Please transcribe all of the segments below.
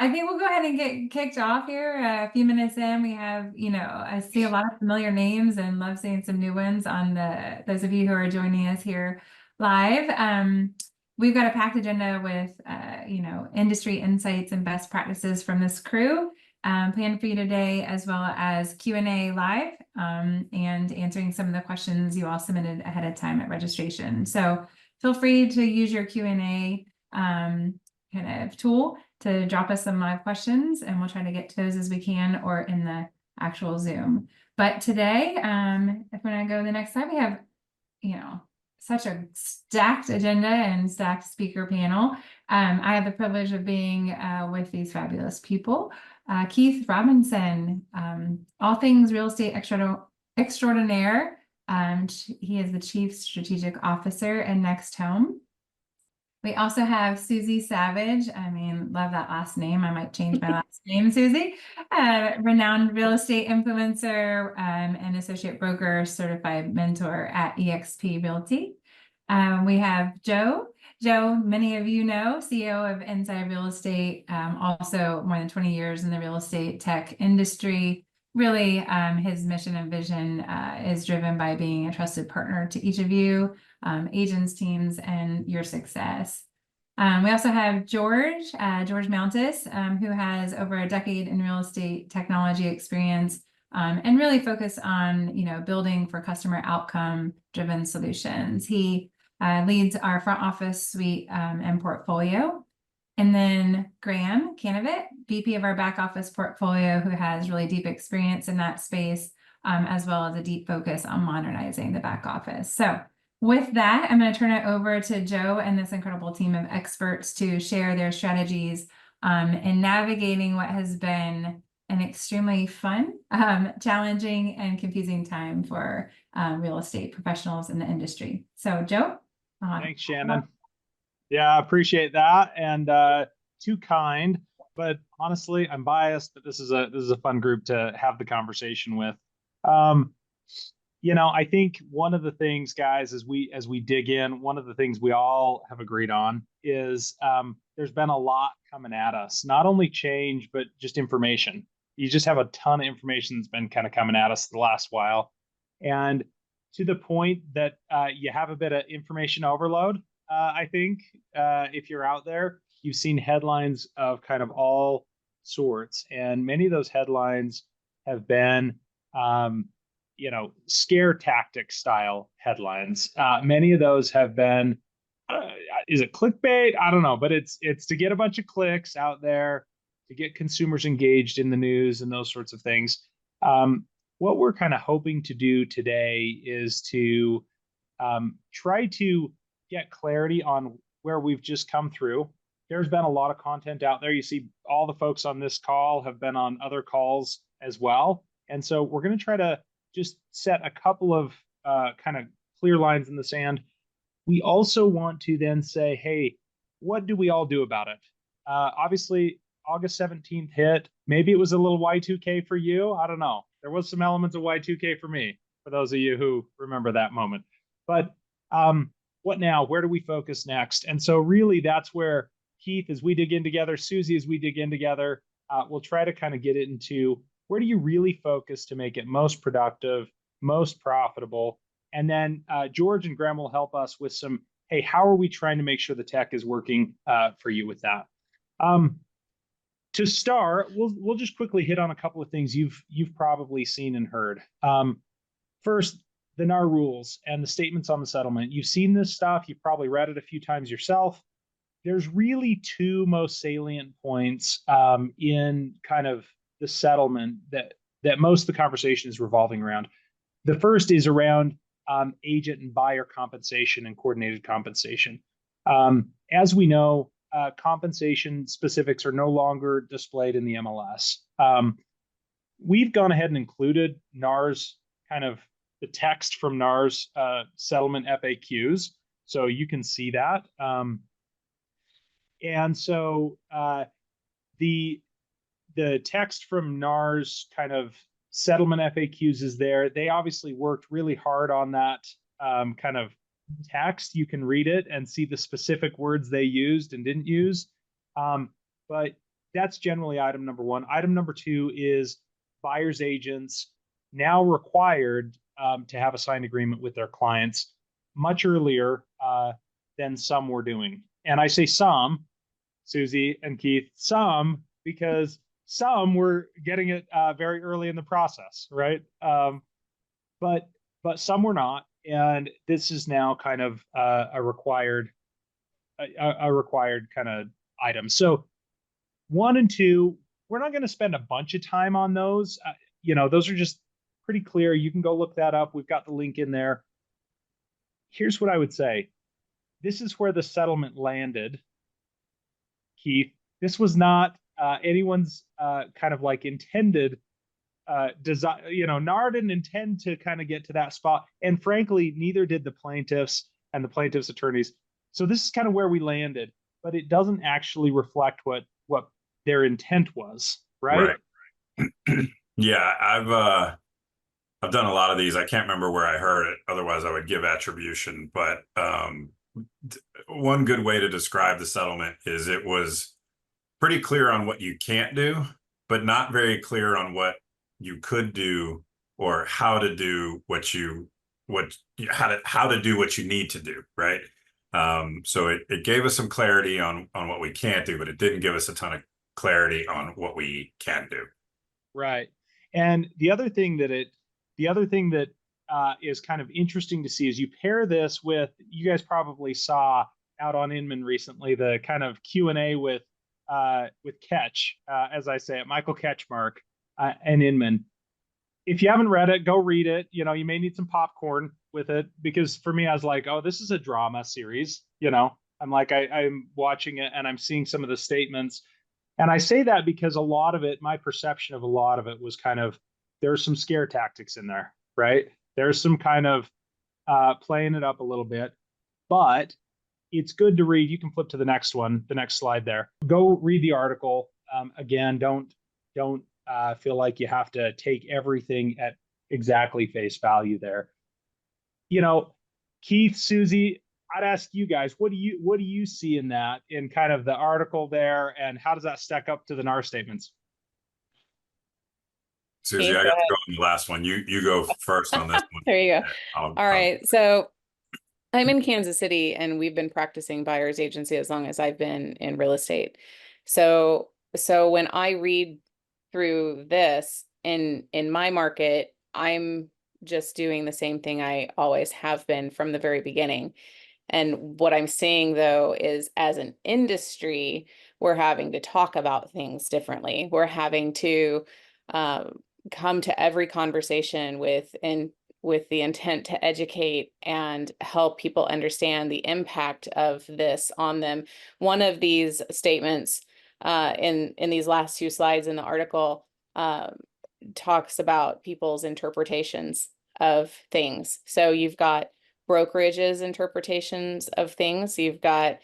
I think we'll go ahead and get kicked off here. A few minutes in, we have, I see a lot of familiar names and love seeing some new ones on those of you who are joining us here live. We've got a packed agenda with, industry insights and best practices from this crew planned for you today, as well as Q&A live and answering some of the questions you all submitted ahead of time at registration. So feel free to use your Q&A kind of tool to drop us some live questions, and we'll try to get to those as we can or in the actual Zoom. But today, if when I go to the next slide, we have, such a stacked agenda and stacked speaker panel. I have the privilege of being with these fabulous people. Keith Robinson, all things real estate extraordinaire. He is the Chief Strategic Officer at Next Home. We also have Susie Savage. I mean, love that last name. I might change my last name, Susie. Renowned real estate influencer and associate broker, certified mentor at eXp Realty. We have Joe. Joe, many of you know, CEO of Inside Real Estate, also more than 20 years in the real estate tech industry. Really, his mission and vision is driven by being a trusted partner to each of you, agents, teams, and your success. We also have George Mountis, who has over a decade in real estate technology experience and really focus on, building for customer outcome driven solutions. He leads our front office suite and portfolio. And then Graham Canavitt, VP of our back office portfolio, who has really deep experience in that space, as well as a deep focus on modernizing the back office. So with that, I'm going to turn it over to Joe and this incredible team of experts to share their strategies in navigating what has been an extremely fun, challenging, and confusing time for real estate professionals in the industry. So Joe? Thanks, Shannon. Yeah, I appreciate that, and too kind. But honestly, I'm biased. But this is a fun group to have the conversation with. I think one of the things, guys, as we dig in, one of the things we all have agreed on is there's been a lot coming at us. Not only change, but just information. You just have a ton of information that's been kind of coming at us the last while, and to the point that you have a bit of information overload. I think if you're out there, you've seen headlines of kind of all sorts, and many of those headlines have been, scare tactic style headlines. Many of those have been, is it clickbait? I don't know, but it's to get a bunch of clicks out there, to get consumers engaged in the news and those sorts of things. What we're kind of hoping to do today is to try to get clarity on where we've just come through. There's been a lot of content out there. You see all the folks on this call have been on other calls as well. And so we're going to try to just set a couple of kind of clear lines in the sand. We also want to then say, hey, what do we all do about it? Obviously, August 17th hit. Maybe it was a little Y2K for you. I don't know. There was some elements of Y2K for me, for those of you who remember that moment. But what now? Where do we focus next? And so really that's where Keith, as we dig in together, Susie, as we dig in together, we'll try to kind of get it into where do you really focus to make it most productive, most profitable? And then George and Graham will help us with some, hey, how are we trying to make sure the tech is working for you with that? To start, we'll just quickly hit on a couple of things you've probably seen and heard. First, the NAR rules and the statements on the settlement. You've seen this stuff. You've probably read it a few times yourself. There's really two most salient points in kind of the settlement that most of the conversation is revolving around. The first is around agent and buyer compensation and coordinated compensation. As we know, compensation specifics are no longer displayed in the MLS. We've gone ahead and included NAR's kind of the text from NAR's settlement FAQs, so you can see that. And so the text from NAR's kind of settlement FAQs is there. They obviously worked really hard on that kind of text. You can read it and see the specific words they used and didn't use. But that's generally item number one. Item number two is buyer's agents now required to have a signed agreement with their clients much earlier than some were doing. And I say some, Susie and Keith, some because some were getting it very early in the process, right? But some were not, and this is now kind of a required kind of item. So 1 and 2, we're not going to spend a bunch of time on those. Those are just pretty clear. You can go look that up. We've got the link in there. Here's what I would say. This is where the settlement landed, Keith. This was not anyone's kind of like intended design. NAR didn't intend to kind of get to that spot. And frankly, neither did the plaintiffs and the plaintiffs' attorneys. So this is kind of where we landed, but it doesn't actually reflect what their intent was, right? Yeah, I've done a lot of these. I can't remember where I heard it. Otherwise, I would give attribution. But one good way to describe the settlement is it was pretty clear on what you can't do, but not very clear on what you could do or how to do how to do what you need to do, right? So it gave us some clarity on what we can't do, but it didn't give us a ton of clarity on what we can do. Right. And the other thing that is kind of interesting to see is you pair this with, you guys probably saw out on Inman recently, the kind of Q&A with Ketch, as I say it, Michael Ketchmark and Inman. If you haven't read it, go read it. You may need some popcorn with it, because for me, I was like, oh, this is a drama series. I'm like, I'm watching it and I'm seeing some of the statements. And I say that because a lot of it, my perception of a lot of it was kind of, there's some scare tactics in there, right? There's some kind of playing it up a little bit, but it's good to read. You can flip to the next one, the next slide there. Go read the article. Again, don't feel like you have to take everything at exactly face value there. Keith, Susie, I'd ask you guys, what do you see in that, in kind of the article there, and how does that stack up to the NAR statements? Susie, I got to go on the last one. You go first on this one. There you go. All right. So I'm in Kansas City, and we've been practicing buyer's agency as long as I've been in real estate. So when I read through this in my market, I'm just doing the same thing I always have been from the very beginning. And what I'm seeing, though, is as an industry, we're having to talk about things differently. We're having to come to every conversation with the intent to educate and help people understand the impact of this on them. One of these statements in these last 2 slides in the article talks about people's interpretations of things. So you've got brokerages' interpretations of things. You've got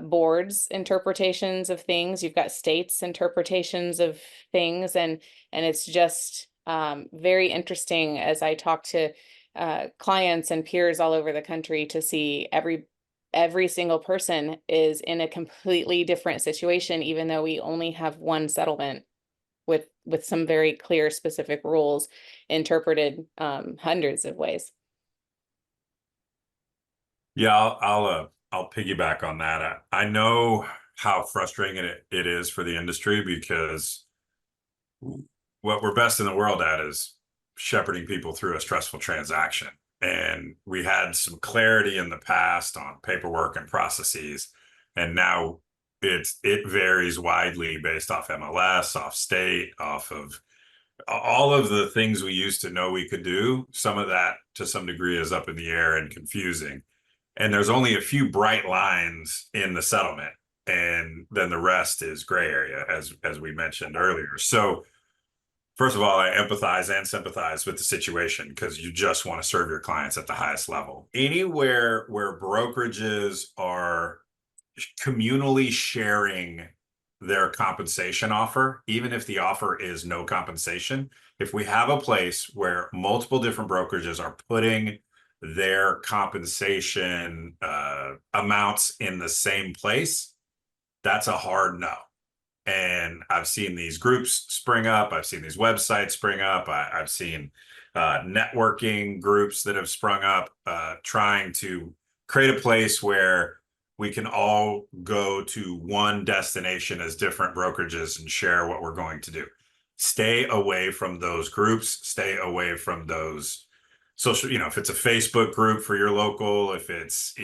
boards' interpretations of things. You've got states' interpretations of things, and it's just very interesting as I talk to clients and peers all over the country to see every single person is in a completely different situation, even though we only have one settlement with some very clear, specific rules interpreted hundreds of ways. Yeah, I'll piggyback on that. I know how frustrating it is for the industry, because what we're best in the world at is shepherding people through a stressful transaction. And we had some clarity in the past on paperwork and processes, and now it varies widely based off MLS, off state, off of all of the things we used to know we could do. Some of that, to some degree, is up in the air and confusing. And there's only a few bright lines in the settlement, and then the rest is gray area, as we mentioned earlier. So first of all, I empathize and sympathize with the situation, because you just want to serve your clients at the highest level. Anywhere where brokerages are communally sharing their compensation offer, even if the offer is no compensation, if we have a place where multiple different brokerages are putting their compensation amounts in the same place, that's a hard no. And I've seen these groups spring up. I've seen these websites spring up. I've seen networking groups that have sprung up, trying to create a place where we can all go to one destination as different brokerages and share what we're going to do. Stay away from those groups. Stay away from those social, if it's a Facebook group for your local, if it's,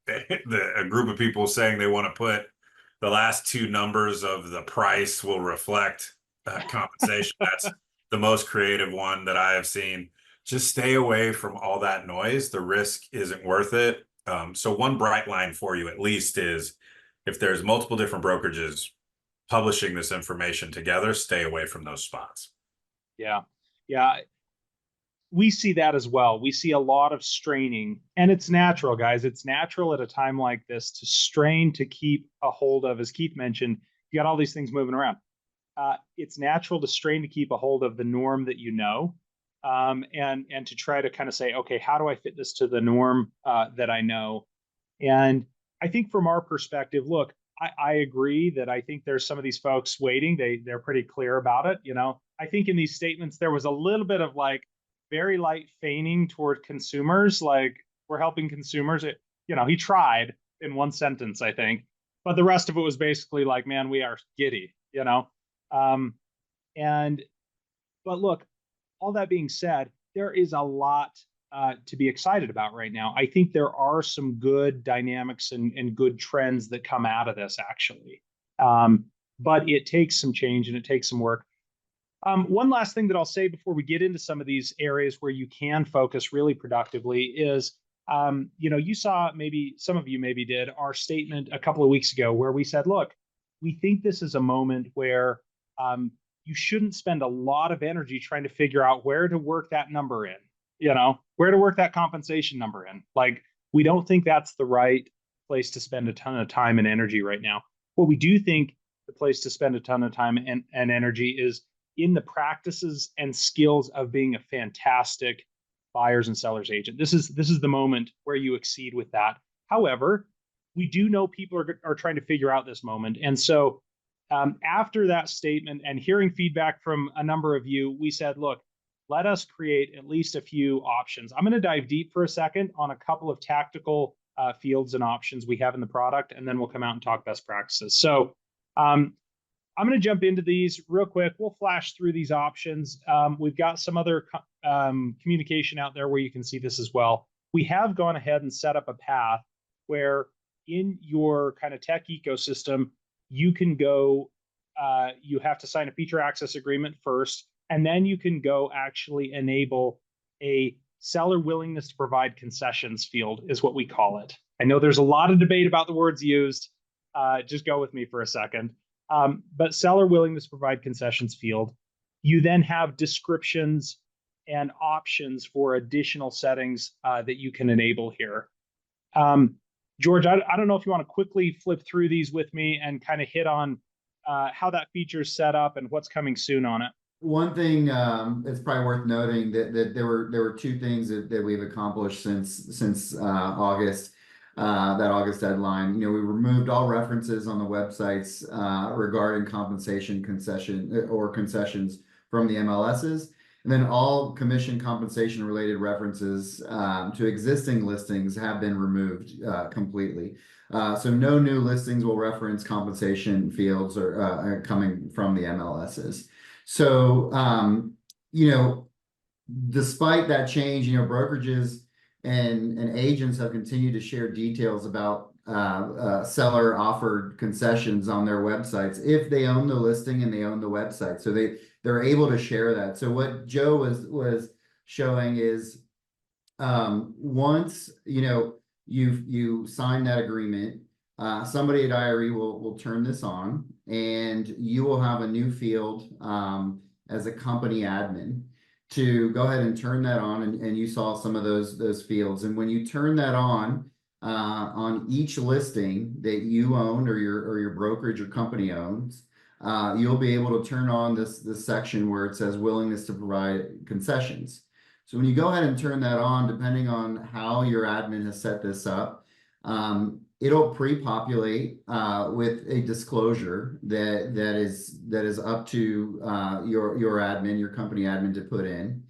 a group of people saying they want to put the last two numbers of the price will reflect compensation. That's the most creative one that I have seen. Just stay away from all that noise. The risk isn't worth it. So one bright line for you at least is if there's multiple different brokerages publishing this information together, stay away from those spots. Yeah. Yeah. We see that as well. We see a lot of straining, and it's natural, guys. It's natural at a time like this to strain to keep a hold of, as Keith mentioned, you got all these things moving around. It's natural to strain to keep a hold of the norm that you know, and to try to kind of say, okay, how do I fit this to the norm that I know? And I think from our perspective, look, I agree that I think there's some of these folks waiting. They're pretty clear about it. I think in these statements there was a little bit of like very light feigning toward consumers, like we're helping consumers. He tried in one sentence, I think, but the rest of it was basically like, man, we are giddy. But look, all that being said, there is a lot to be excited about right now. I think there are some good dynamics and good trends that come out of this, actually. But it takes some change and it takes some work. One last thing that I'll say before we get into some of these areas where you can focus really productively is, you saw, maybe some of you maybe did, our statement a couple of weeks ago where we said, look, we think this is a moment where you shouldn't spend a lot of energy trying to figure out where to work that number in, where to work that compensation number in. Like, we don't think that's the right place to spend a ton of time and energy right now. What we do think the place to spend a ton of time and energy is in the practices and skills of being a fantastic buyers and sellers agent. This is the moment where you exceed with that. However, we do know people are trying to figure out this moment. And so after that statement and hearing feedback from a number of you, we said, look, let us create at least a few options. I'm going to dive deep for a second on a couple of tactical fields and options we have in the product, and then we'll come out and talk best practices. So I'm going to jump into these real quick. We'll flash through these options. We've got some other communication out there where you can see this as well. We have gone ahead and set up a path where in your kind of tech ecosystem, you can go, you have to sign a feature access agreement first, and then you can go actually enable a seller willingness to provide concessions field is what we call it. I know there's a lot of debate about the words used. Just go with me for a second. But seller willingness to provide concessions field. You then have descriptions and options for additional settings that you can enable here. George, I don't know if you want to quickly flip through these with me and kind of hit on how that feature is set up and what's coming soon on it. One thing it's probably worth noting that there were two things that we've accomplished since August. That August deadline. We removed all references on the websites regarding compensation concessions from the MLSs, and then all commission compensation related references to existing listings have been removed completely. So no new listings will reference compensation fields or coming from the MLSs. So despite that change, brokerages and agents have continued to share details about seller offered concessions on their websites if they own the listing and they own the website. So they're able to share that. So what Joe was showing is once you sign that agreement, somebody at IRE will turn this on, and you will have a new field as a company admin to go ahead and turn that on, and you saw some of those fields. And when you turn that on each listing that you own or your brokerage or company owns, you'll be able to turn on this section where it says willingness to provide concessions. So when you go ahead and turn that on, depending on how your admin has set this up, it'll pre-populate with a disclosure that is up to your admin, your company admin to put in.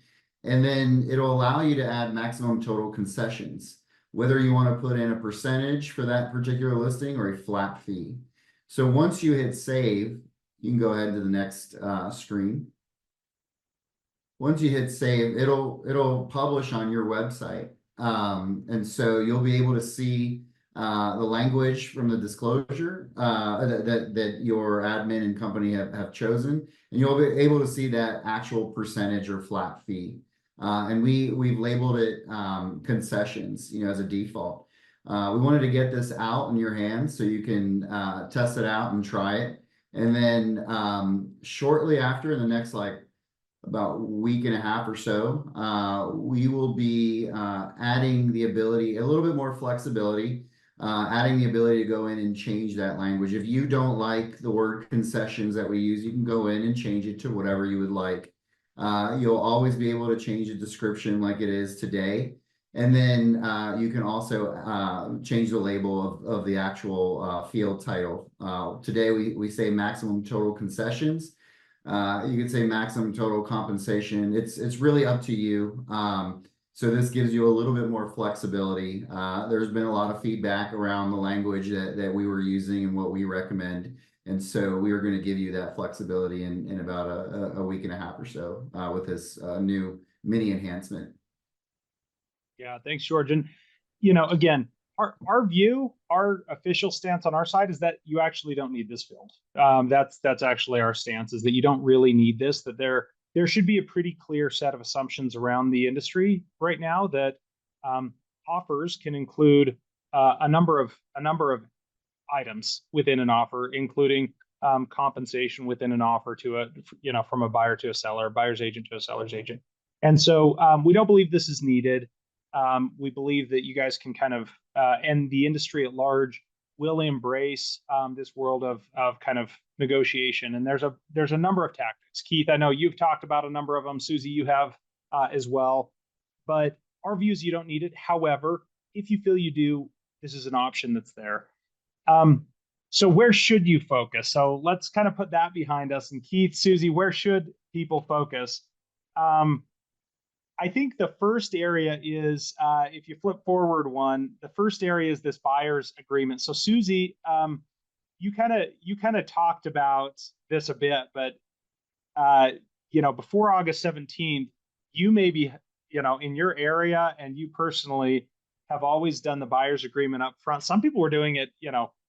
And then it'll allow you to add maximum total concessions, whether you want to put in a percentage for that particular listing or a flat fee. So once you hit save, you can go ahead to the next screen. Once you hit save, it'll publish on your website. And so you'll be able to see the language from the disclosure that your admin and company have chosen, and you'll be able to see that actual percentage or flat fee. And we've labeled it concessions, as a default. We wanted to get this out in your hands so you can test it out and try it. And then shortly after, in the next about a week and a half or so, we will be adding the ability, a little bit more flexibility, adding the ability to go in and change that language. If you don't like the word concessions that we use, you can go in and change it to whatever you would like. You'll always be able to change the description like it is today. And then you can also change the label of the actual field title. Today we say maximum total concessions. You could say maximum total compensation. It's really up to you. So this gives you a little bit more flexibility. There's been a lot of feedback around the language that we were using and what we recommend. And so we are going to give you that flexibility in about a week and a half or so with this new mini enhancement. Yeah, thanks, George. And, again, our view, our official stance on our side is that you actually don't need this field. That's actually our stance, is that you don't really need this, that there should be a pretty clear set of assumptions around the industry right now that offers can include a number of items within an offer, including compensation within an offer from a buyer to a seller, buyer's agent to a seller's agent. And so we don't believe this is needed. We believe that you guys can kind of, and the industry at large will embrace this world of kind of negotiation. And there's a number of tactics. Keith, I know you've talked about a number of them. Susie, you have as well. But our view is you don't need it. However, if you feel you do, this is an option that's there. So where should you focus? So let's kind of put that behind us. And Keith, Susie, where should people focus? I think the first area is, if you flip forward one, the first area is this buyer's agreement. So Susie, you kind of talked about this a bit, but before August 17th, you maybe, in your area and you personally have always done the buyer's agreement up front. Some people were doing it,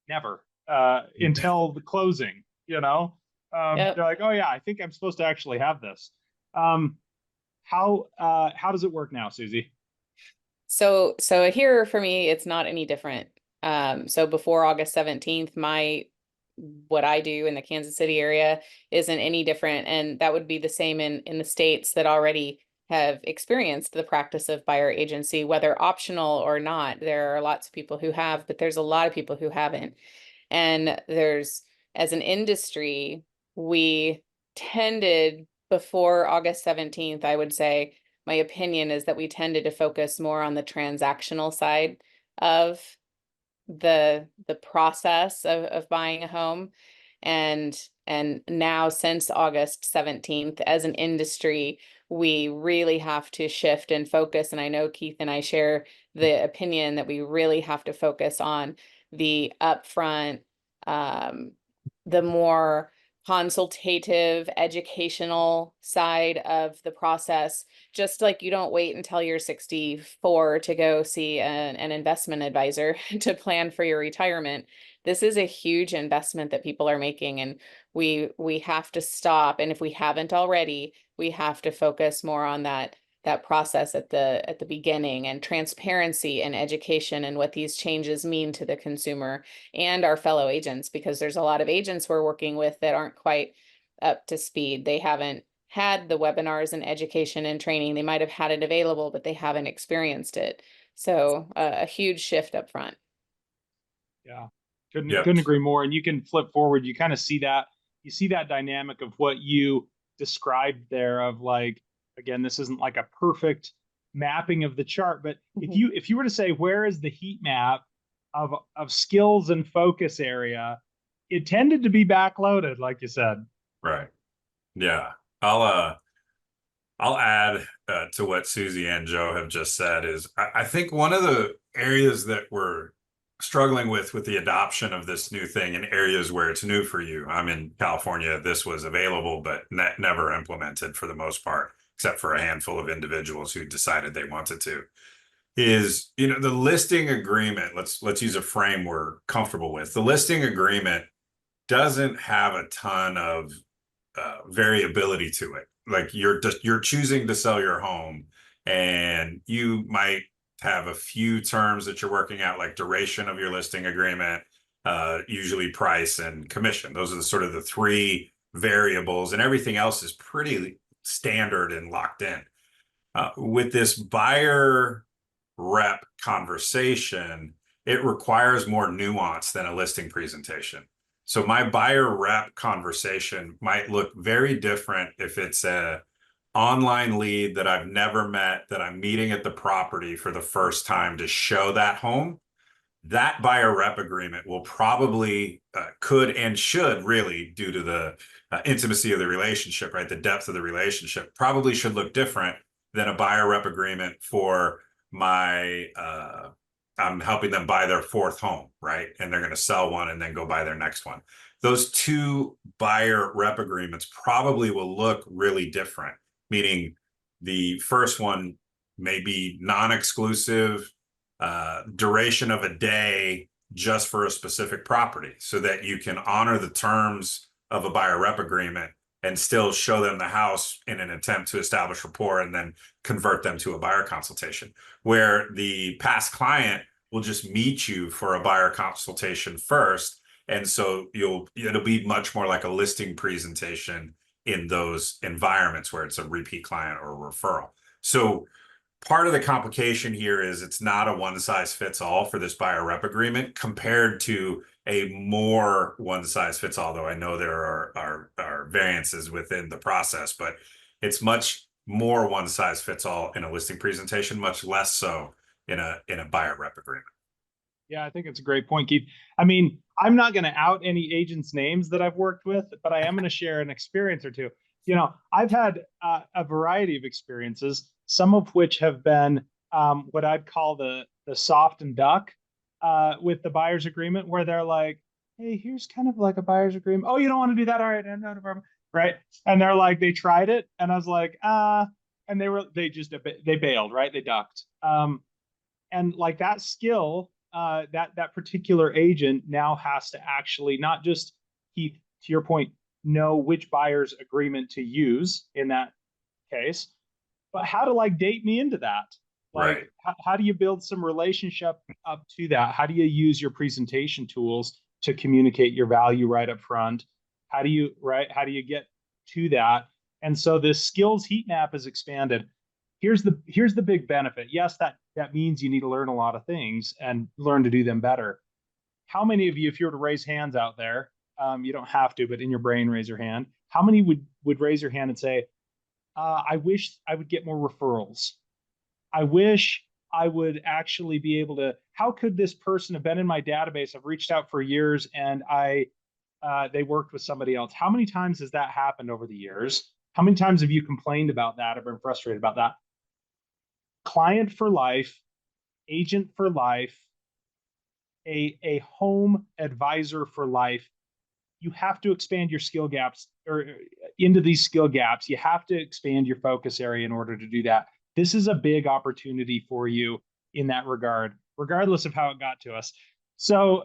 never until the closing, Yep. They're like, oh yeah, I think I'm supposed to actually have this. How does it work now, Susie? So here for me, it's not any different. So before August 17th, what I do in the Kansas City area isn't any different. And that would be the same in the states that already have experienced the practice of buyer agency, whether optional or not. There are lots of people who have, but there's a lot of people who haven't. And as an industry, we tended before August 17th, I would say, my opinion is that we tended to focus more on the transactional side of the process of buying a home. And now, since August 17th, as an industry, we really have to shift and focus. And I know Keith and I share the opinion that we really have to focus on the upfront, the more consultative, educational side of the process. Just like you don't wait until you're 64 to go see an investment advisor to plan for your retirement. This is a huge investment that people are making, and we have to stop. And if we haven't already, we have to focus more on that process at the beginning, and transparency and education and what these changes mean to the consumer and our fellow agents, because there's a lot of agents we're working with that aren't quite up to speed. They haven't had the webinars and education and training. They might have had it available, but they haven't experienced it. So a huge shift up front. Yeah, couldn't agree more. And you can flip forward, you kind of see that, dynamic of what you described there, of like, again, this isn't like a perfect mapping of the chart, but if you were to say, where is the heat map of skills and focus area, it tended to be backloaded, like you said. Right. Yeah. I'll add to what Susie and Joe have just said is I think one of the areas that we're struggling with the adoption of this new thing in areas where it's new for you. I'm in California. This was available, but never implemented for the most part, except for a handful of individuals who decided they wanted to. Is, you know, the listing agreement. Let's use a frame we're comfortable with. The listing agreement doesn't have a ton of variability to it. Like you're choosing to sell your home, and you might have a few terms that you're working out, like duration of your listing agreement, usually price and commission. Those are the sort of the three variables, and everything else is pretty standard and locked in. With this buyer rep conversation, it requires more nuance than a listing presentation. So my buyer rep conversation might look very different if it's a online lead that I've never met, that I'm meeting at the property for the first time to show that home. That buyer rep agreement will probably could and should really, due to the intimacy of the relationship, right? The depth of the relationship probably should look different than a buyer rep agreement for my I'm helping them buy their fourth home, right? And they're going to sell one and then go buy their next one. Those two buyer rep agreements probably will look really different, meaning the first one may be non-exclusive, duration of a day just for a specific property, so that you can honor the terms of a buyer rep agreement and still show them the house in an attempt to establish rapport and then convert them to a buyer consultation, where the past client will just meet you for a buyer consultation first. And so it'll be much more like a listing presentation in those environments where it's a repeat client or a referral. So part of the complication here is it's not a one size fits all for this buyer rep agreement compared to a more one size fits all, though I know there are variances within the process, but it's much more one size fits all in a listing presentation, much less so in a buyer rep agreement. Yeah, I think it's a great point, Keith. I mean, I'm not going to out any agents' names that I've worked with, but I am going to share an experience or two. You know, I've had a variety of experiences, some of which have been what I'd call the soft and duck with the buyer's agreement, where they're like, "Hey, here's kind of like a buyer's agreement. Oh, you don't want to do that? All right, no problem." Right? And they're like, they tried it, and I was like, and they bailed, right? They ducked. And like that skill, that particular agent now has to actually not just, Keith, to your point, know which buyer's agreement to use in that case, but how to like date me into that. Like, Right. how do you build some relationship up to that? How do you use your presentation tools to communicate your value right up front? How do you get to that? And so this skills heat map is expanded. Here's the big benefit. Yes, that means you need to learn a lot of things and learn to do them better. How many of you, if you were to raise hands out there, you don't have to, but in your brain, raise your hand. How many would raise your hand and say, I wish I would get more referrals. I wish I would actually be able to, how could this person have been in my database? I've reached out for years and they worked with somebody else. How many times has that happened over the years? How many times have you complained about that or been frustrated about that? Client for life, agent for life, a home advisor for life. You have to expand your skill gaps or into these skill gaps. You have to expand your focus area in order to do that. This is a big opportunity for you in that regard, regardless of how it got to us. So,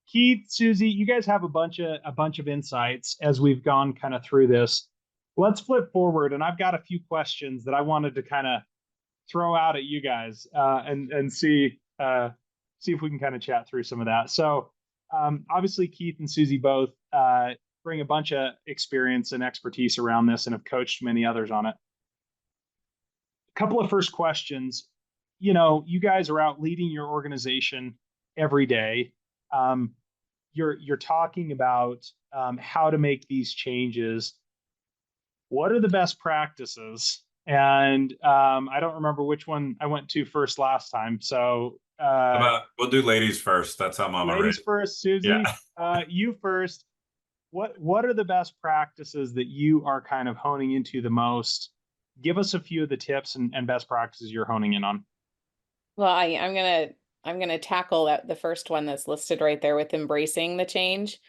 Keith, Susie, you guys have a bunch of insights as we've gone kind of through this. Let's flip forward, and I've got a few questions that I wanted to kind of throw out at you guys and see if we can kind of chat through some of that. So obviously Keith and Susie both bring a bunch of experience and expertise around this and have coached many others on it. A couple of first questions. You know, you guys are out leading your organization every day. You're talking about how to make these changes. What are the best practices? And I don't remember which one I went to first last time. So We'll do ladies first. That's how Mama ladies raised. first, Susie. Yeah. You first. What are the best practices that you are kind of honing into the most? Give us a few of the tips and best practices you're honing in on. Well, I'm gonna tackle the first one that's listed right there with embracing the change.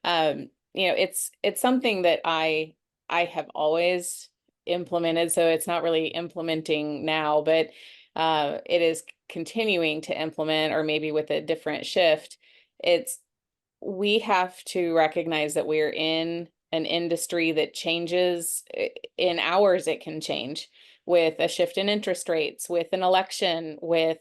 It's something that I have always implemented, so it's not really implementing now, but it is continuing to implement, or maybe with a different shift. It's We have to recognize that we're in an industry that changes in hours. It can change with a shift in interest rates, with an election, with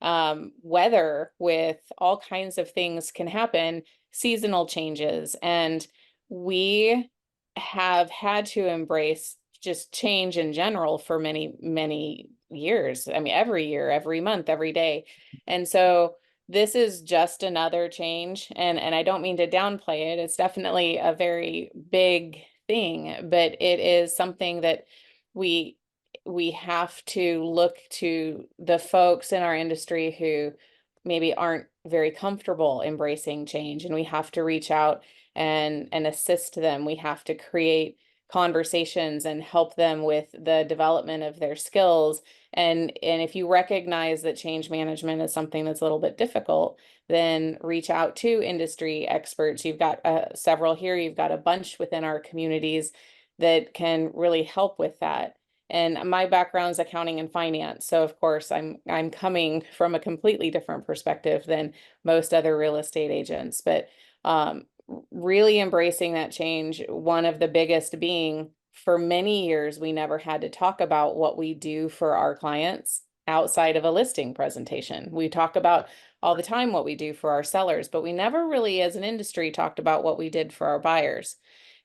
weather, with all kinds of things can happen, seasonal changes. And we have had to embrace just change in general for many, many years. I mean, every year, every month, every day. And so this is just another change, and I don't mean to downplay it. It's definitely a very big thing, but it is something that we we have to look to the folks in our industry who maybe aren't very comfortable embracing change, and we have to reach out and assist them. We have to create conversations and help them with the development of their skills. And if you recognize that change management is something that's a little bit difficult, then reach out to industry experts. You've got several here. You've got a bunch within our communities that can really help with that. And my background is accounting and finance, so of course I'm coming from a completely different perspective than most other real estate agents. But really embracing that change, one of the biggest being, for many years, we never had to talk about what we do for our clients outside of a listing presentation. We talk about all the time what we do for our sellers, but we never really, as an industry, talked about what we did for our buyers.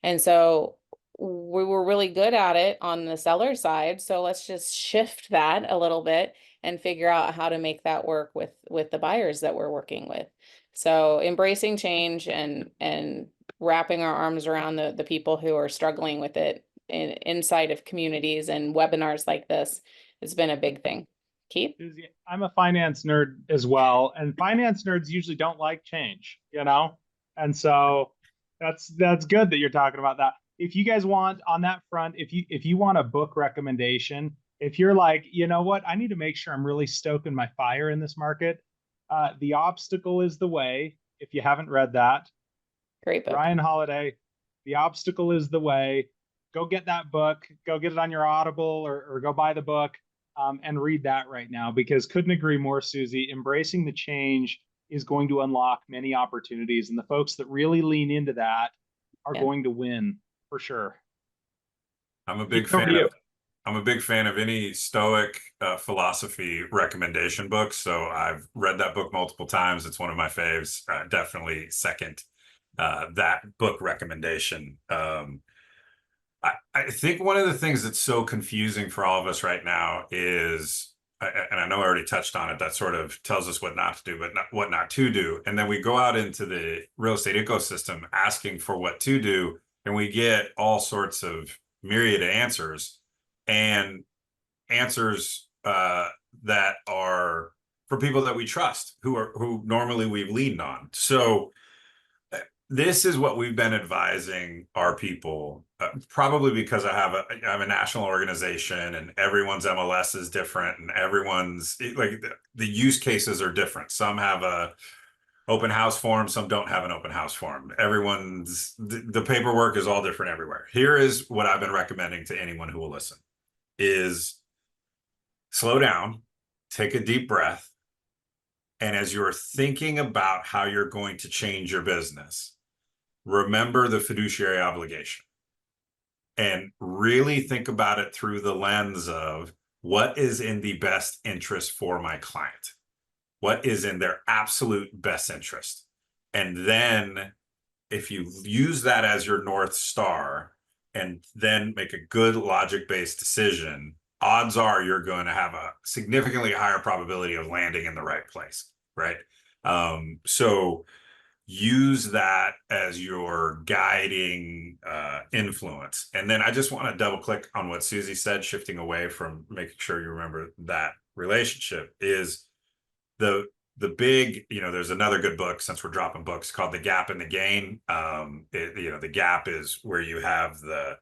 And so we were really good at it on the seller side. So let's just shift that a little bit and figure out how to make that work with the buyers that we're working with. So embracing change and wrapping our arms around the people who are struggling with it inside of communities and webinars like this has been a big thing. Keith? Susie, I'm a finance nerd as well, and finance nerds usually don't like change, you know? And so that's good that you're talking about that. If you guys want on that front, if you want a book recommendation, if you're like, you know what, I need to make sure I'm really stoking my fire in this market, The Obstacle is the Way. If you haven't read that, Great book. Ryan Holiday, The Obstacle is the Way. Go get that book. Go get it on your Audible, or go buy the book and read that right now, because couldn't agree more, Susie. Embracing the change is going to unlock many opportunities, and the folks that really lean into that are going to win for sure. I'm a big fan of any Stoic philosophy recommendation books. So I've read that book multiple times. It's one of my faves. Definitely second that book recommendation. I think one of the things that's so confusing for all of us right now is, and I know I already touched on it, that sort of tells us what not to do, but what not to do. And then we go out into the real estate ecosystem asking for what to do, and we get all sorts of myriad answers, and answers that are for people that we trust, who normally we've leaned on. So this is what we've been advising our people, probably because I have a national organization, and everyone's MLS is different, and everyone's like the use cases are different. Some have a open house form, some don't have an open house form. The paperwork is all different everywhere. Here is what I've been recommending to anyone who will listen: is slow down, take a deep breath, and as you're thinking about how you're going to change your business, remember the fiduciary obligation, and really think about it through the lens of what is in the best interest for my client, what is in their absolute best interest. And then if you use that as your North Star and then make a good logic-based decision, odds are you're going to have a significantly higher probability of landing in the right place, right? So use that as your guiding influence. And then I just want to double click on what Susie said, shifting away from making sure you remember that relationship, is the big, there's another good book, since we're dropping books, called The Gap and the Gain. The gap is where you have the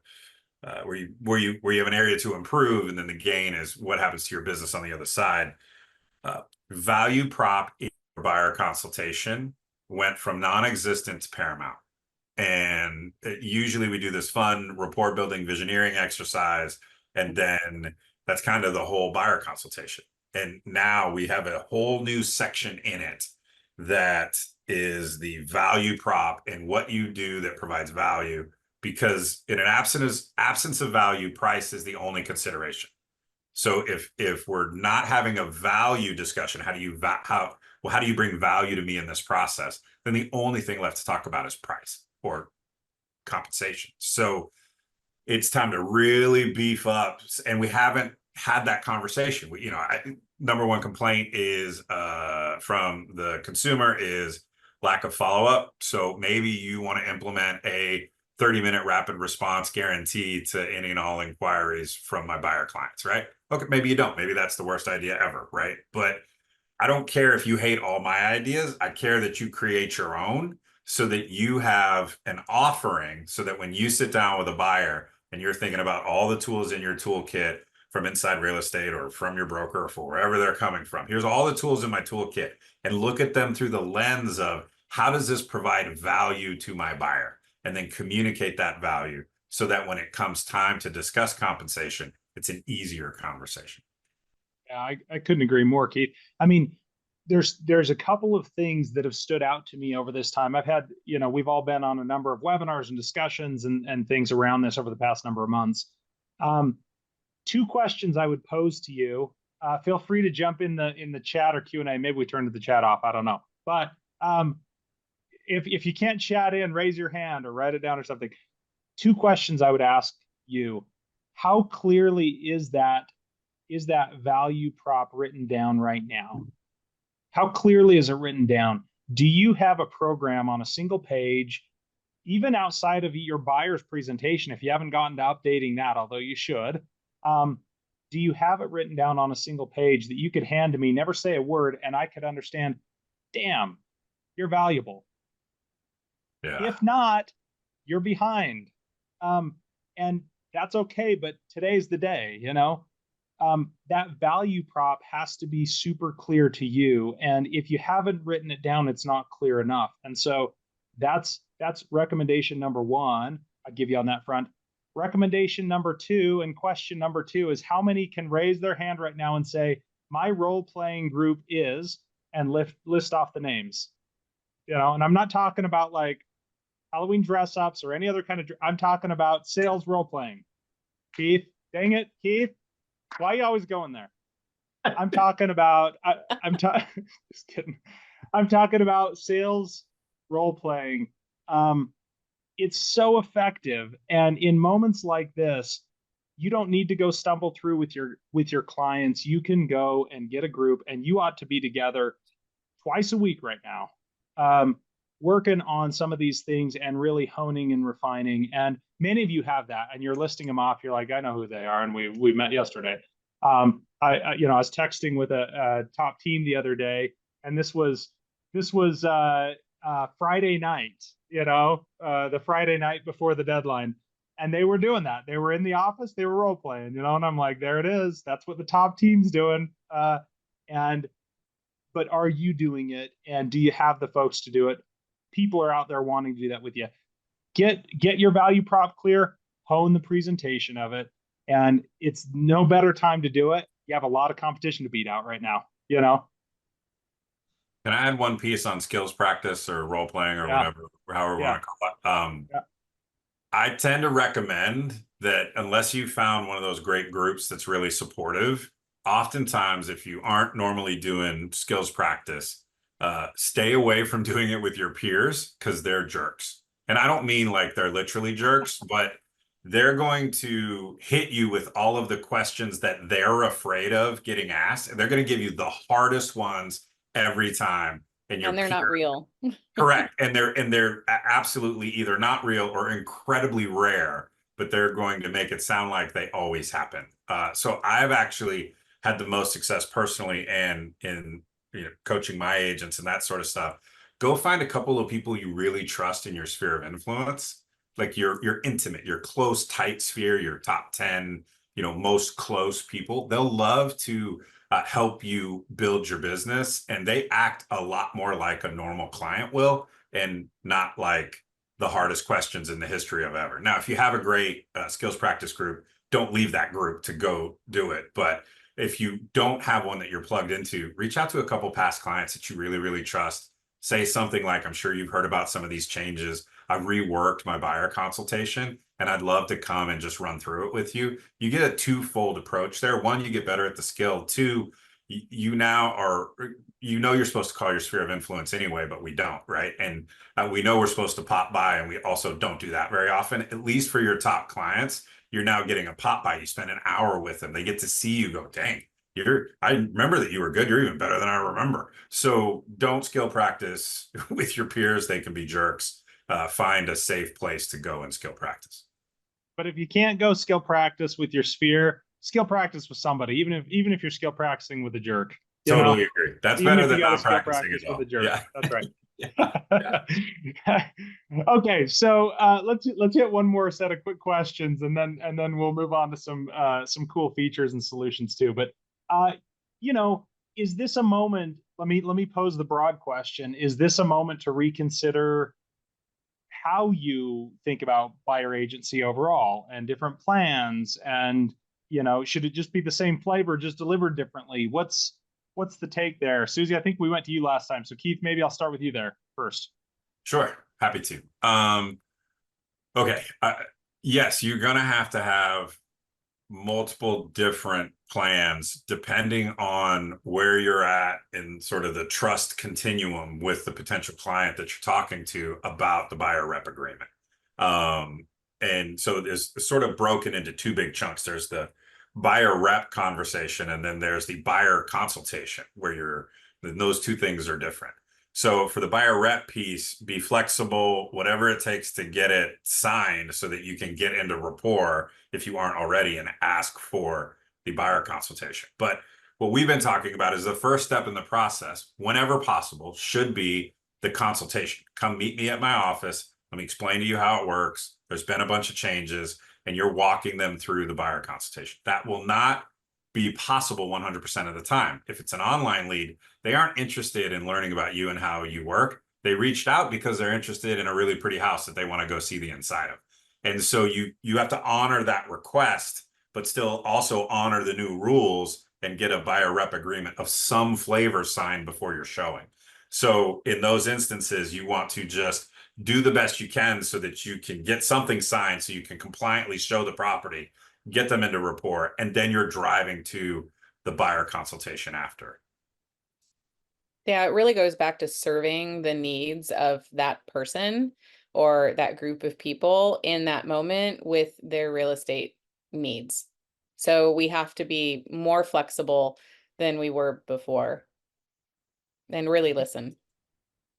where you have an area to improve, and then the gain is what happens to your business on the other side. Value prop in buyer consultation went from non-existent to paramount. And usually we do this fun rapport building visioneering exercise, and then that's kind of the whole buyer consultation. And now we have a whole new section in it that is the value prop and what you do that provides value, because in an absence of value, price is the only consideration. So if we're not having a value discussion, how do you bring value to me in this process? Then the only thing left to talk about is price or compensation. So it's time to really beef up, and we haven't had that conversation. Number one complaint is from the consumer is lack of follow-up. So maybe you want to implement a 30-minute rapid response guarantee to any and all inquiries from my buyer clients, right? Okay, maybe you don't. Maybe that's the worst idea ever, right? But I don't care if you hate all my ideas. I care that you create your own, so that you have an offering, so that when you sit down with a buyer and you're thinking about all the tools in your toolkit from Inside Real Estate or from your broker or for wherever they're coming from, here's all the tools in my toolkit, and look at them through the lens of how does this provide value to my buyer, and then communicate that value so that when it comes time to discuss compensation, it's an easier conversation. Yeah, I couldn't agree more, Keith. I mean, there's a couple of things that have stood out to me over this time. I've had, we've all been on a number of webinars and discussions and things around this over the past number of months. Two questions I would pose to you. Feel free to jump in the chat or Q&A. Maybe we turned the chat off. I don't know. But if you can't chat in, raise your hand or write it down or something. Two questions I would ask you. How clearly is that value prop written down right now? How clearly is it written down? Do you have a program on a single page, even outside of your buyer's presentation, if you haven't gotten to updating that, although you should, do you have it written down on a single page that you could hand to me, never say a word, and I could understand, damn, you're valuable. Yeah. If not, you're behind. And that's okay, but today's the day, that value prop has to be super clear to you. And if you haven't written it down, it's not clear enough. And so that's recommendation number one. I'll give you on that front. Recommendation number two and question number two is, how many can raise their hand right now and say, my role-playing group is, and list off the names, and I'm not talking about like Halloween dress ups or any other kind of, I'm talking about sales role-playing. Keith, dang it, Keith. Why are you always going there? I'm talking about, just kidding. I'm talking about sales role playing. It's so effective. And in moments like this, you don't need to go stumble through with your clients. You can go and get a group, and you ought to be together twice a week right now, working on some of these things and really honing and refining. And many of you have that, and you're listing them off. You're like, I know who they are, and we met yesterday. I was texting with a top team the other day, and this was Friday night, the Friday night before the deadline, and they were doing that. They were in the office, they were role playing, and I'm like, there it is. That's what the top team's doing. But are you doing it? And do you have the folks to do it? People are out there wanting to do that with you. Get your value prop clear, hone the presentation of it. And it's no better time to do it. You have a lot of competition to beat out right now, Can I add one piece on skills practice or role playing or whatever, however we want to call it? I tend to recommend that unless you found one of those great groups that's really supportive, oftentimes if you aren't normally doing skills practice, stay away from doing it with your peers, because they're jerks. And I don't mean like they're literally jerks, but they're going to hit you with all of the questions that they're afraid of getting asked. And they're going to give you the hardest ones every time. And they're not real. Correct. And they're absolutely either not real or incredibly rare, but they're going to make it sound like they always happen. So I've actually had the most success personally and in coaching my agents and that sort of stuff, go find a couple of people you really trust in your sphere of influence, like your intimate, your close, tight sphere, your top 10, most close people. They'll love to help you build your business, and they act a lot more like a normal client will, and not like the hardest questions in the history of ever. Now, if you have a great skills practice group, don't leave that group to go do it. But if you don't have one that you're plugged into, reach out to a couple past clients that you really, really trust. Say something like, I'm sure you've heard about some of these changes. I've reworked my buyer consultation, and I'd love to come and just run through it with you. You get a twofold approach there. One, you get better at the skill. Two, you now are, you're supposed to call your sphere of influence anyway, but we don't, right? And we know we're supposed to pop by, and we also don't do that very often. At least for your top clients, you're now getting a pop by. You spend an hour with them. They get to see you go, dang, I remember that you were good. You're even better than I remember. So don't skill practice with your peers. They can be jerks. Find a safe place to go and skill practice. But if you can't go skill practice with your sphere, skill practice with somebody, even if you're skill practicing with a jerk. Totally agree. That's even better if than you got not to skill practicing practice at all. with a jerk. Yeah. That's right. Yeah. Okay, so let's hit one more set of quick questions, and then we'll move on to some cool features and solutions too. But is this a moment? Let me pose the broad question: is this a moment to reconsider how you think about buyer agency overall and different plans? And should it just be the same flavor, just delivered differently? What's the take there? Susie, I think we went to you last time. So Keith, maybe I'll start with you there first. Sure. Happy to. Okay. Yes, you're going to have multiple different plans depending on where you're at in sort of the trust continuum with the potential client that you're talking to about the buyer rep agreement. And so it's sort of broken into two big chunks. There's the buyer rep conversation, and then there's the buyer consultation, where those two things are different. So for the buyer rep piece, be flexible, whatever it takes to get it signed so that you can get into rapport if you aren't already, and ask for the buyer consultation. But what we've been talking about is the first step in the process, whenever possible, should be the consultation. Come meet me at my office. Let me explain to you how it works. There's been a bunch of changes, and you're walking them through the buyer consultation. That will not be possible 100% of the time. If it's an online lead, they aren't interested in learning about you and how you work. They reached out because they're interested in a really pretty house that they want to go see the inside of. And so you have to honor that request, but still also honor the new rules and get a buyer rep agreement of some flavor signed before you're showing. So in those instances, you want to just do the best you can so that you can get something signed so you can compliantly show the property, get them into rapport, and then you're driving to the buyer consultation after. Yeah, it really goes back to serving the needs of that person or that group of people in that moment with their real estate needs. So we have to be more flexible than we were before and really listen.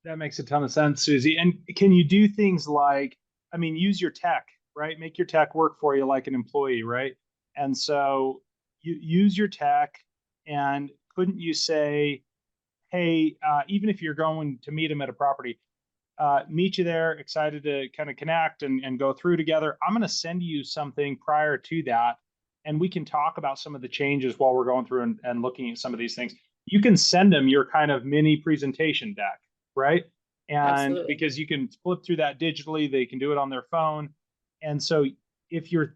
That makes a ton of sense, Susie. And can you do things like, use your tech, right? Make your tech work for you like an employee, right? And so you use your tech, and couldn't you say, hey, even if you're going to meet them at a property, meet you there, excited to kind of connect and go through together. I'm going to send you something prior to that, and we can talk about some of the changes while we're going through and looking at some of these things. You can send them your kind of mini presentation deck, right? And Absolutely. because you can flip through that digitally, they can do it on their phone. And so if you're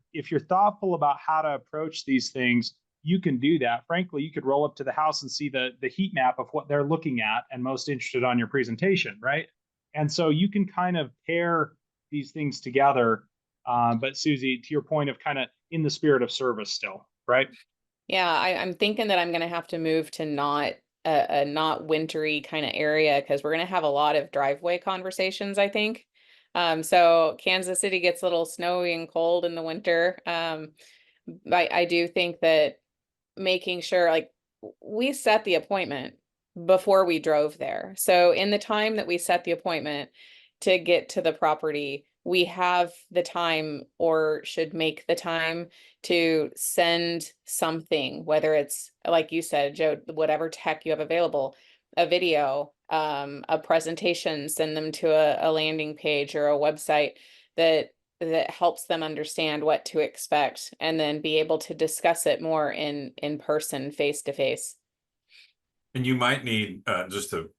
thoughtful about how to approach these things, you can do that. Frankly, you could roll up to the house and see the heat map of what they're looking at and most interested on your presentation, right? And so you can kind of pair these things together. But Susie, to your point of kind of in the spirit of service still, right? Yeah, I'm thinking that I'm going to have to move to not a not wintry kind of area, because we're going to have a lot of driveway conversations, I think. So Kansas City gets a little snowy and cold in the winter. I do think that making sure, like, we set the appointment before we drove there. So in the time that we set the appointment to get to the property, we have the time, or should make the time, to send something, whether it's, like you said, Joe, whatever tech you have available, a video, a presentation, send them to a landing page or a website that helps them understand what to expect, and then be able to discuss it more in person, face to face. And you might need, just to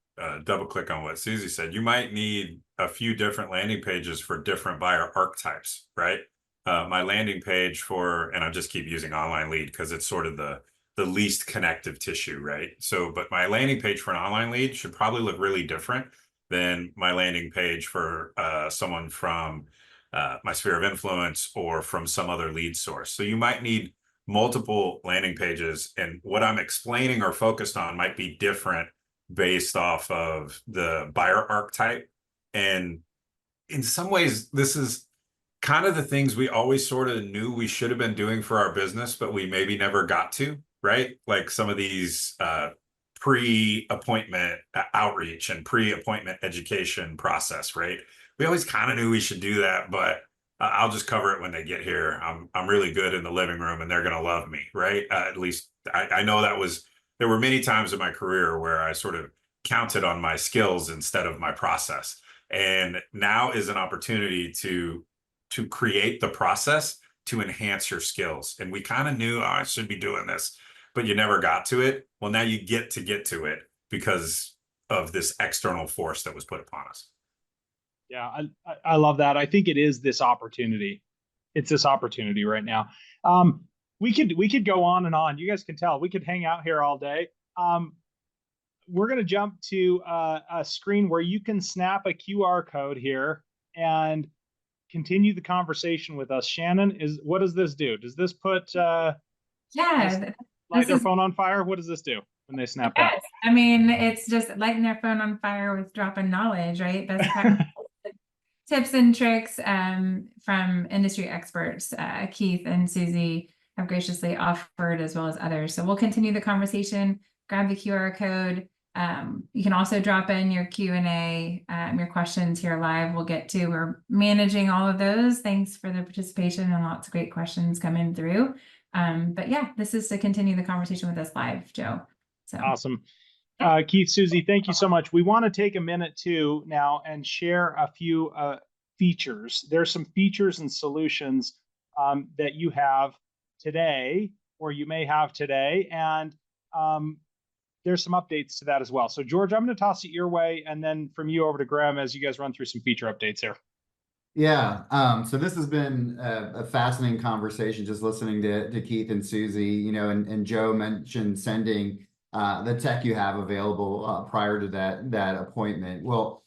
double click on what Susie said, you might need a few different landing pages for different buyer archetypes, right? My landing page for, and I just keep using online lead because it's sort of the least connective tissue, right? So, but my landing page for an online lead should probably look really different than my landing page for someone from my sphere of influence or from some other lead source. So you might need multiple landing pages, and what I'm explaining or focused on might be different based off of the buyer archetype. And in some ways, this is kind of the things we always sort of knew we should have been doing for our business, but we maybe never got to, right? Like some of these pre-appointment outreach and pre-appointment education process, right? We always kind of knew we should do that, but I'll just cover it when they get here. I'm really good in the living room and they're going to love me, right? At least I know there were many times in my career where I sort of counted on my skills instead of my process. And now is an opportunity to create the process to enhance your skills. And we kind of knew, oh, I should be doing this, but you never got to it. Well, now you get to it because of this external force that was put upon us. Yeah, I love that. I think it is this opportunity. It's this opportunity right now. We could go on and on. You guys can tell we could hang out here all day. We're going to jump to a screen where you can snap a QR code here and continue the conversation with us. Shannon, what does this do? Does this put light their phone on fire? What does this do when they snap that? I mean, it's just lighting their phone on fire with dropping knowledge, right? Best practice tips and tricks from industry experts. Keith and Susie have graciously offered, as well as others. So we'll continue the conversation. Grab the QR code. You can also drop in your Q&A, your questions here live. We're managing all of those. Thanks for the participation and lots of great questions coming through. But yeah, this is to continue the conversation with us live, Joe. So awesome. Keith, Susie, thank you so much. We want to take a minute too now and share a few features. There's some features and solutions that you have today, or you may have today, and there's some updates to that as well. So George, I'm going to toss it your way, and then from you over to Graham as you guys run through some feature updates here. Yeah, so this has been a fascinating conversation, just listening to Keith and Susie, and Joe mentioned sending the tech you have available prior to that appointment. Well,